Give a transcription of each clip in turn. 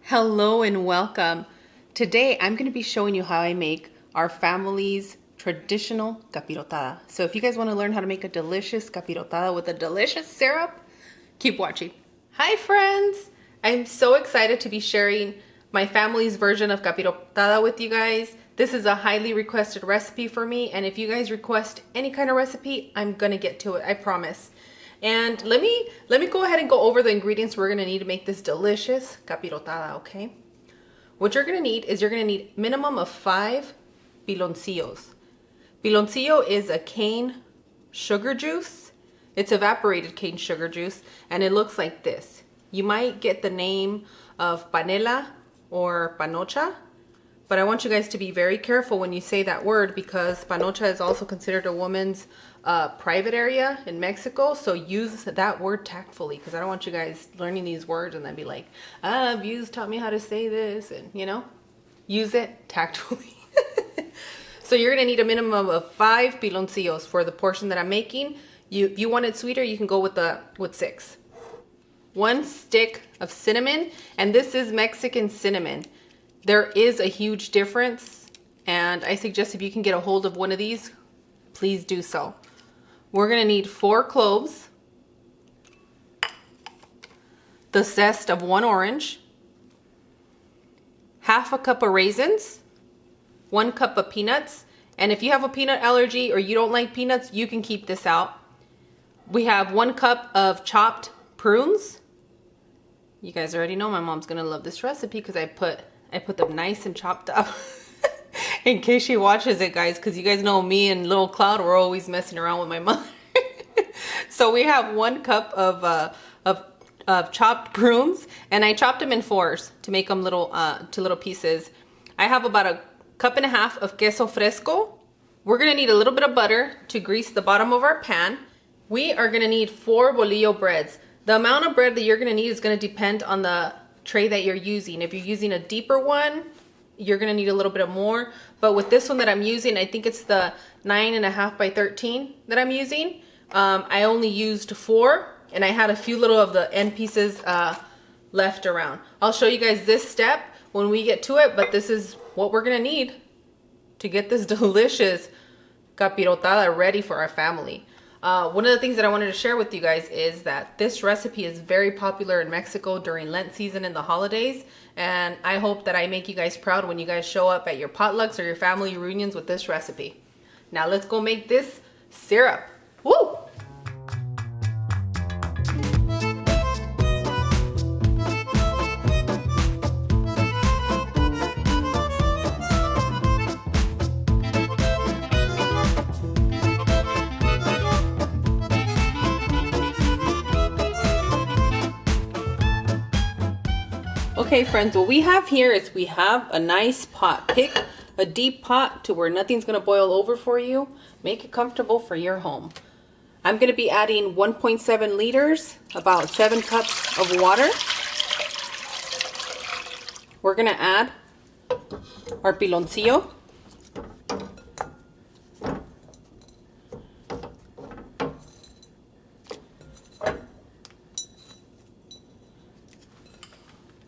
Hello and welcome. Today I'm going to be showing you how I make our family's traditional capirotada. So if you guys want to learn how to make a delicious capirotada with a delicious syrup, keep watching. Hi friends! I'm so excited to be sharing my family's version of capirotada with you guys. This is a highly requested recipe for me, and if you guys request any kind of recipe, I'm going to get to it, I promise. And let me go ahead and go over the ingredients we're going to need to make this delicious capirotada, okay? What you're going to need is you're going to need minimum of 5 piloncillos. Piloncillo is a cane sugar juice. It's evaporated cane sugar juice, and it looks like this. You might get the name of panela or panocha, but I want you guys to be very careful when you say that word, because panocha is also considered a woman's private area in Mexico. So use that word tactfully, because I don't want you guys learning these words and then be like, Views taught me how to say this, and you know, use it tactfully. So you're gonna need a minimum of 5 piloncillos for the portion that I'm making. If you want it sweeter, you can go with 6. 1 stick of cinnamon, and this is Mexican cinnamon. There is a huge difference, and I suggest if you can get a hold of one of these, please do so. We're going to need 4 cloves, the zest of 1 orange, half a cup of raisins, 1 cup of peanuts, and if you have a peanut allergy or you don't like peanuts, you can keep this out. We have 1 cup of chopped prunes. You guys already know my mom's going to love this recipe because I put them nice and chopped up in case she watches it, guys, because you guys know me and little Cloud, we're always messing around with my mother. So we have 1 cup of chopped prunes, and I chopped them in 4s to make them little pieces. I have about 1.5 cups of queso fresco. We're gonna need a little bit of butter to grease the bottom of our pan. We are gonna need 4 bolillo breads. The amount of bread that you're gonna need is gonna depend on the tray that you're using. If you're using a deeper one, you're gonna need a little bit more, but with this one that I'm using, I think it's the 9.5 by 13 that I'm using. I only used 4, and I had a few little of the end pieces left around. I'll show you guys this step when we get to it, but this is what we're gonna need to get this delicious capirotada ready for our family. One of the things that I wanted to share with you guys is that this recipe is very popular in Mexico during Lent season and the holidays, and I hope that I make you guys proud when you guys show up at your potlucks or your family reunions with this recipe. Now let's go make this syrup. Woo! Okay friends, what we have here is we have a nice pot. Pick a deep pot to where nothing's going to boil over for you. Make it comfortable for your home. I'm going to be adding 1.7 liters, about 7 cups of water. We're going to add our piloncillo.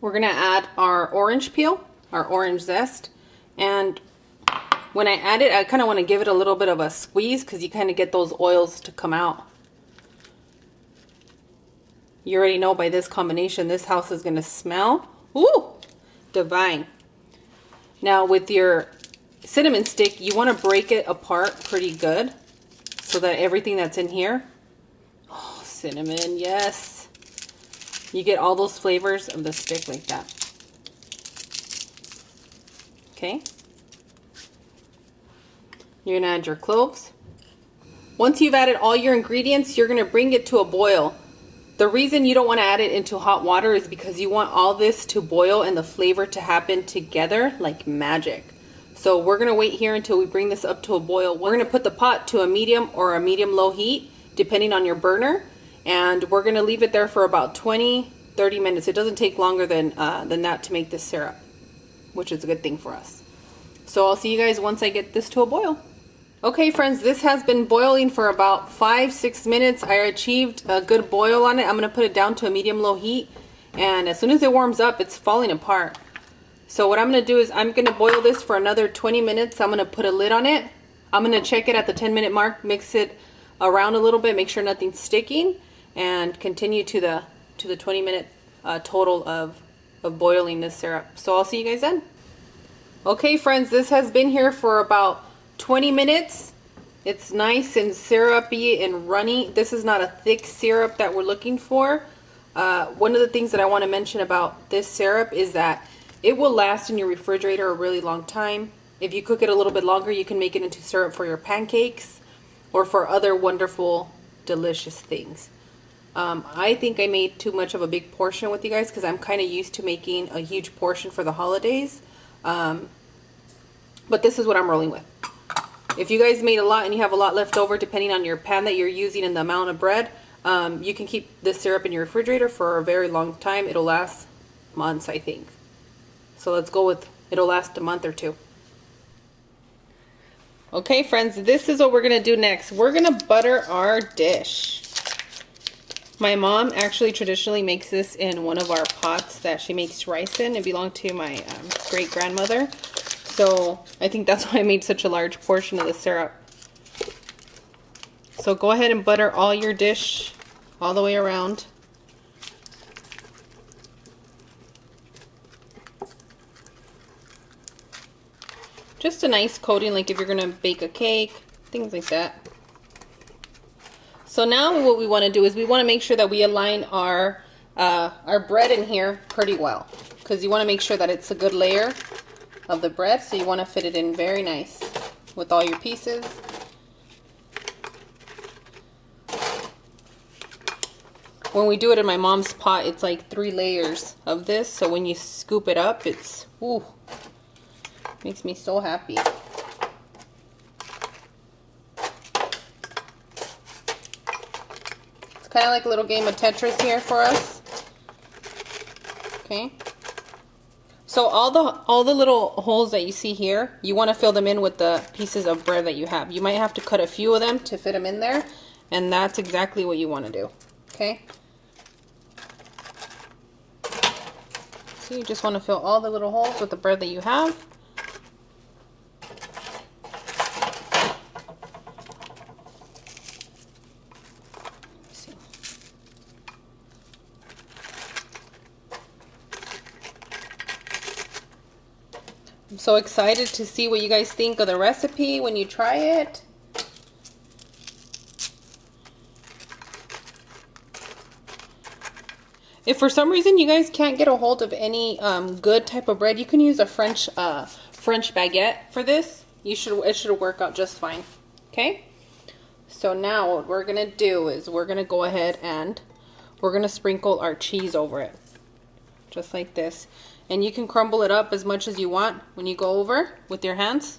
We're going to add our orange peel, our orange zest, and when I add it, I kind of want to give it a little bit of a squeeze because you kind of get those oils to come out. You already know by this combination, this house is going to smell, ooh, divine. Now with your cinnamon stick, you want to break it apart pretty good so that everything that's in here, oh, cinnamon, yes. You get all those flavors of the stick like that. Okay. You're gonna add your cloves. Once you've added all your ingredients, you're gonna bring it to a boil. The reason you don't want to add it into hot water is because you want all this to boil and the flavor to happen together like magic. So we're gonna wait here until we bring this up to a boil. We're gonna put the pot to a medium or a medium-low heat, depending on your burner. And we're going to leave it there for about 20-30 minutes. It doesn't take longer than that to make this syrup, which is a good thing for us. So I'll see you guys once I get this to a boil. Okay friends, this has been boiling for about 5-6 minutes. I achieved a good boil on it. I'm going to put it down to a medium-low heat. And as soon as it warms up, it's falling apart. So what I'm going to do is I'm going to boil this for another 20 minutes. I'm going to put a lid on it. I'm going to check it at the 10-minute mark, mix it around a little bit, make sure nothing's sticking, and continue to the 20-minute total of boiling this syrup. So I'll see you guys then. Okay friends, this has been here for about 20 minutes. It's nice and syrupy and runny. This is not a thick syrup that we're looking for. One of the things that I want to mention about this syrup is that it will last in your refrigerator a really long time. If you cook it a little bit longer, you can make it into syrup for your pancakes or for other wonderful, delicious things. I think I made too much of a big portion with you guys because I'm kind of used to making a huge portion for the holidays. But this is what I'm rolling with. If you guys made a lot and you have a lot left over, depending on your pan that you're using and the amount of bread, you can keep this syrup in your refrigerator for a very long time. It'll last months, I think. So let's go with it'll last a month or two. Okay friends, this is what we're going to do next. We're going to butter our dish. My mom actually traditionally makes this in one of our pots that she makes rice in. It belonged to my great-grandmother. So I think that's why I made such a large portion of the syrup. So go ahead and butter all your dish all the way around. Just a nice coating, like if you're gonna bake a cake, things like that. So now what we want to do is we want to make sure that we align our bread in here pretty well, because you want to make sure that it's a good layer of the bread. So you want to fit it in very nice with all your pieces. When we do it in my mom's pot, it's like 3 layers of this. So when you scoop it up, it's ooh, makes me so happy. It's kind of like a little game of Tetris here for us. Okay. So all the little holes that you see here, you want to fill them in with the pieces of bread that you have. You might have to cut a few of them to fit them in there, and that's exactly what you want to do. Okay. So you just want to fill all the little holes with the bread that you have. I'm so excited to see what you guys think of the recipe when you try it. If for some reason you guys can't get a hold of any good type of bread, you can use a French baguette for this. It should work out just fine. Okay? So now what we're gonna do is we're gonna go ahead and we're gonna sprinkle our cheese over it. Just like this. And you can crumble it up as much as you want when you go over with your hands.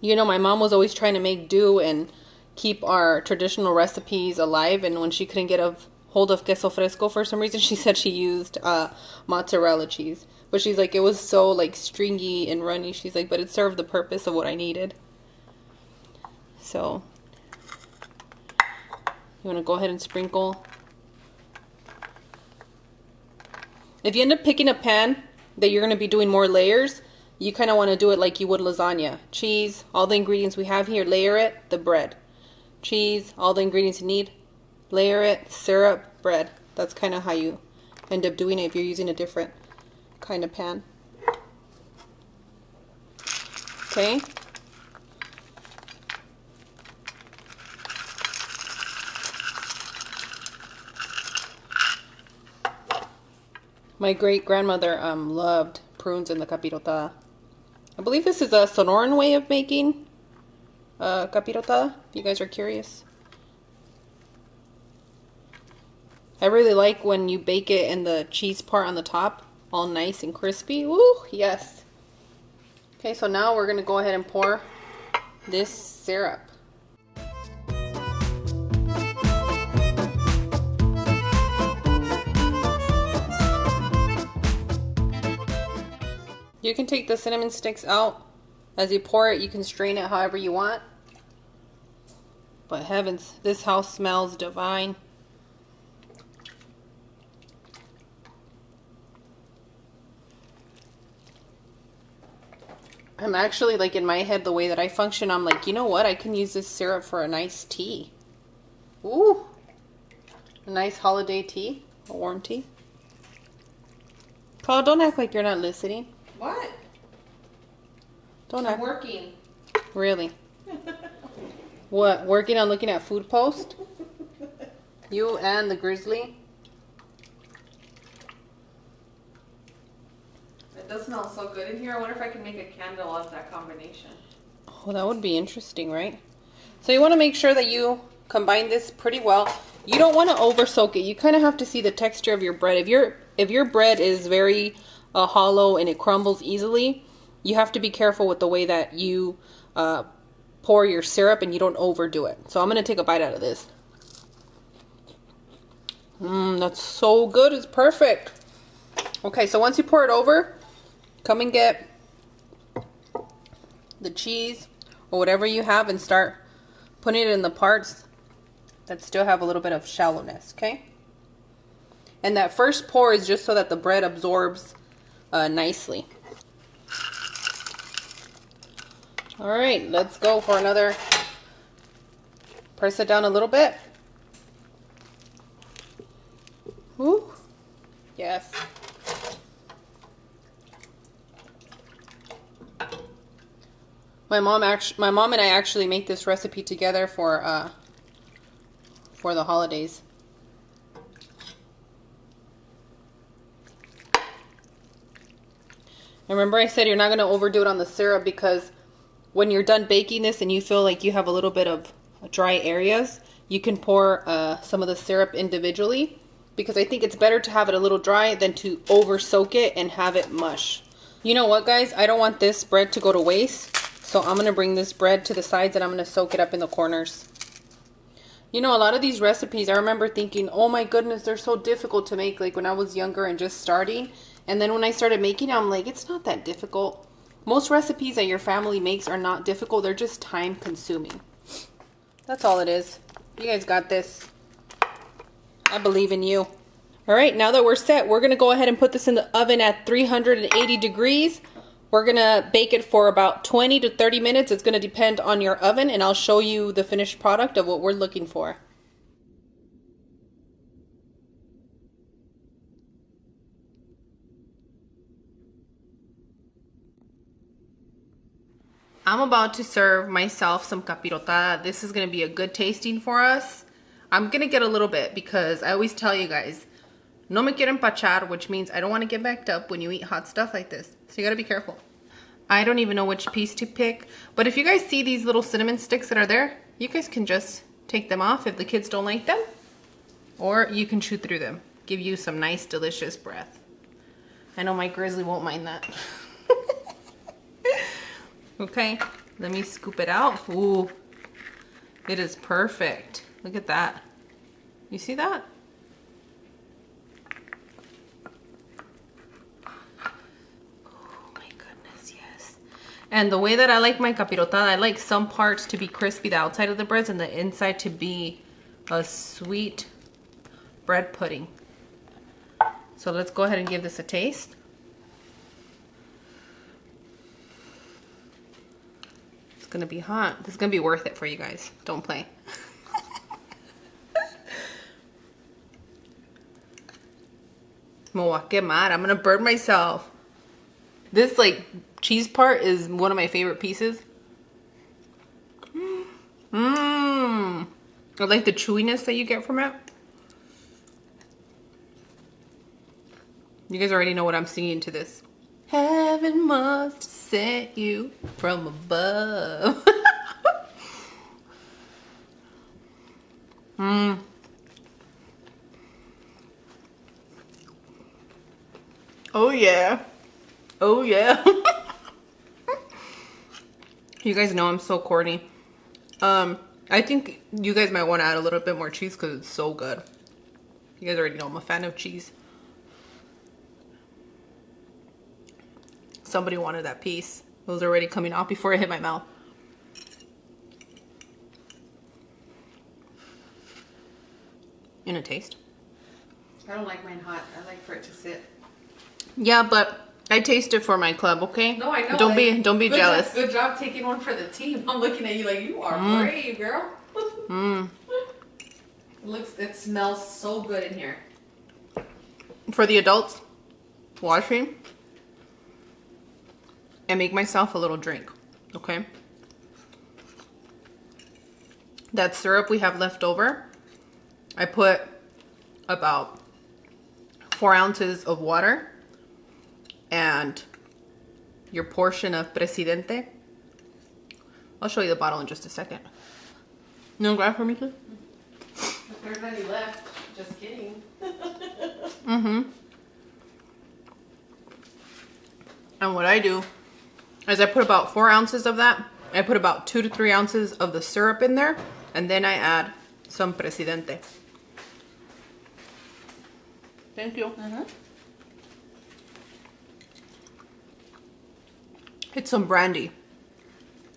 You know, my mom was always trying to make do and keep our traditional recipes alive. And when she couldn't get a hold of Queso Fresco for some reason, she said she used mozzarella cheese. But she's like, it was so like stringy and runny. She's like, but it served the purpose of what I needed. So you want to go ahead and sprinkle. If you end up picking a pan that you're going to be doing more layers, you kind of want to do it like you would lasagna. Cheese, all the ingredients we have here, layer it, the bread. Cheese, all the ingredients you need, layer it, syrup, bread. That's kind of how you end up doing it if you're using a different kind of pan. Okay. My great-grandmother loved prunes in the capirotada. I believe this is a Sonoran way of making capirotada, if you guys are curious. I really like when you bake it and the cheese part on the top, all nice and crispy. Woo, yes. Okay, so now we're going to go ahead and pour this syrup. You can take the cinnamon sticks out. As you pour it, you can strain it however you want. But heavens, this house smells divine. I'm actually, like, in my head, the way that I function, I'm like, you know what? I can use this syrup for a nice tea. Ooh. A nice holiday tea. A warm tea. Paul, don't act like you're not listening. What? Don't I'm act. working. Really? What? Working on looking at food post? You and the grizzly? It does smell so good in here. I wonder if I can make a candle out of that combination. Oh, that would be interesting, right? So you want to make sure that you combine this pretty well. You don't want to over soak it. You kind of have to see the texture of your bread. If your bread is very hollow and it crumbles easily, you have to be careful with the way that you pour your syrup and you don't overdo it. So I'm going to take a bite out of this. That's so good. It's perfect. Okay, so once you pour it over, come and get the cheese or whatever you have and start putting it in the parts that still have a little bit of shallowness, okay? And that first pour is just so that the bread absorbs nicely. All right, let's go for another. Press it down a little bit. Woo. Yes. My mom and I actually make this recipe together for the holidays. Remember I said you're not going to overdo it on the syrup, because when you're done baking this and you feel like you have a little bit of dry areas, you can pour some of the syrup individually, because I think it's better to have it a little dry than to over soak it and have it mush. You know what, guys? I don't want this bread to go to waste, so I'm going to bring this bread to the sides and I'm going to soak it up in the corners. You know, a lot of these recipes, I remember thinking, oh my goodness, they're so difficult to make, like when I was younger and just starting. And then when I started making it, I'm like, it's not that difficult. Most recipes that your family makes are not difficult. They're just time consuming. That's all it is. You guys got this. I believe in you. All right, now that we're set, we're going to go ahead and put this in the oven at 380 degrees. We're going to bake it for about 20 to 30 minutes. It's going to depend on your oven, and I'll show you the finished product of what we're looking for. I'm about to serve myself some capirotada. This is going to be a good tasting for us. I'm going to get a little bit because I always tell you guys, no me quiero empachar, which means I don't want to get backed up when you eat hot stuff like this. So you got to be careful. I don't even know which piece to pick, but if you guys see these little cinnamon sticks that are there, you guys can just take them off if the kids don't like them, or you can chew through them. Give you some nice, delicious breath. I know my grizzly won't mind that. Okay, let me scoop it out. Ooh, it is perfect. Look at that. You see that? Oh my goodness, yes. And the way that I like my capirotada, I like some parts to be crispy, the outside of the breads, and the inside to be a sweet bread pudding. So let's go ahead and give this a taste. It's gonna be hot. This is gonna be worth it for you guys. Don't play. Me voy a quemar. I'm gonna burn myself. This like cheese part is one of my favorite pieces. I like the chewiness that you get from it. You guys already know what I'm singing to this. Heaven must set you from above. Oh yeah. Oh yeah. You guys know I'm so corny. I think you guys might want to add a little bit more cheese because it's so good. You guys already know I'm a fan of cheese. Somebody wanted that piece. It was already coming off before it hit my mouth. in a taste. I don't like mine hot. I like for it to sit. Yeah, but I taste it for my club, okay? No, I know. Don't be good jealous. Good job taking one for the team. I'm looking at you like you are brave, girl. It smells so good in here. For the adults watching, I make myself a little drink, okay? That syrup we have left over, I put about 4 ounces of water and your portion of Presidente. I'll show you the bottle in just a second. No grab for me, please? If there's any left, just kidding. And what I do is I put about 4 ounces of that. I put about 2 to 3 ounces of the syrup in there. And then I add some Presidente. Thank you. It's some brandy.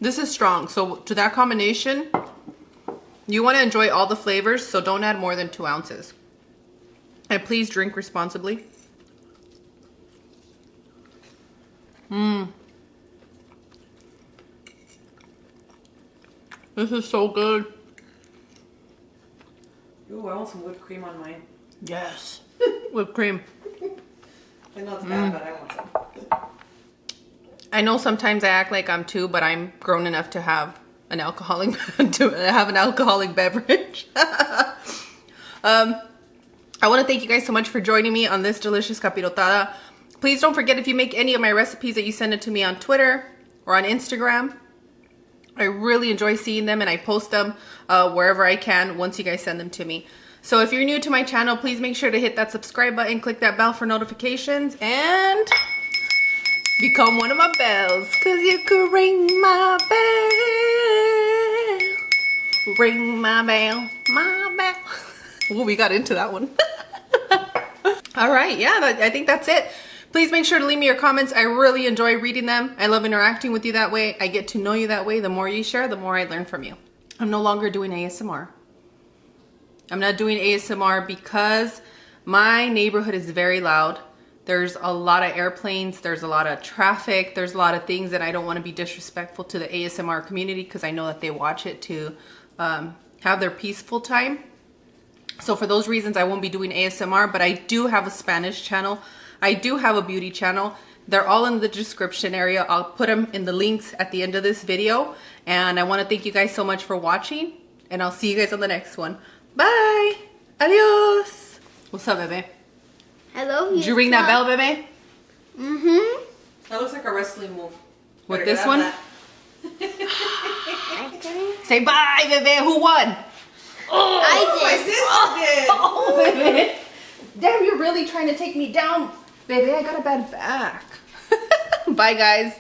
This is strong. So to that combination, you want to enjoy all the flavors. So don't add more than 2 ounces. And please drink responsibly. This is so good. Ooh, I want some whipped cream on mine. Yes. Whipped cream. I know it's bad, but I want some. I know sometimes I act like I'm 2, but I'm grown enough to have an alcoholic beverage. I want to thank you guys so much for joining me on this delicious capirotada. Please don't forget, if you make any of my recipes, that you send it to me on Twitter or on Instagram. I really enjoy seeing them, and I post them wherever I can once you guys send them to me. So if you're new to my channel, please make sure to hit that subscribe button, click that bell for notifications, and become one of my bells, because you could ring my bell. Ring my bell, my bell. Oh, we got into that one. All right, yeah, I think that's it. Please make sure to leave me your comments. I really enjoy reading them. I love interacting with you that way. I get to know you that way. The more you share, the more I learn from you. I'm no longer doing ASMR. I'm not doing ASMR because my neighborhood is very loud. There's a lot of airplanes. There's a lot of traffic. There's a lot of things that I don't want to be disrespectful to the ASMR community, because I know that they watch it to have their peaceful time. So for those reasons, I won't be doing ASMR, but I do have a Spanish channel. I do have a beauty channel. They're all in the description area. I'll put them in the links at the end of this video. And I want to thank you guys so much for watching. And I'll see you guys on the next one. Bye. Adios. What's up, bebe? Hello. Did you ring that bell, bebe? Mm-hmm. That looks like a wrestling move. With Better this get one? out of that. Say bye, bebe. Who won? Oh, I my did. sister did. Oh, bebe. Damn, you're really trying to take me down. Baby, I got a bad back. Bye, guys.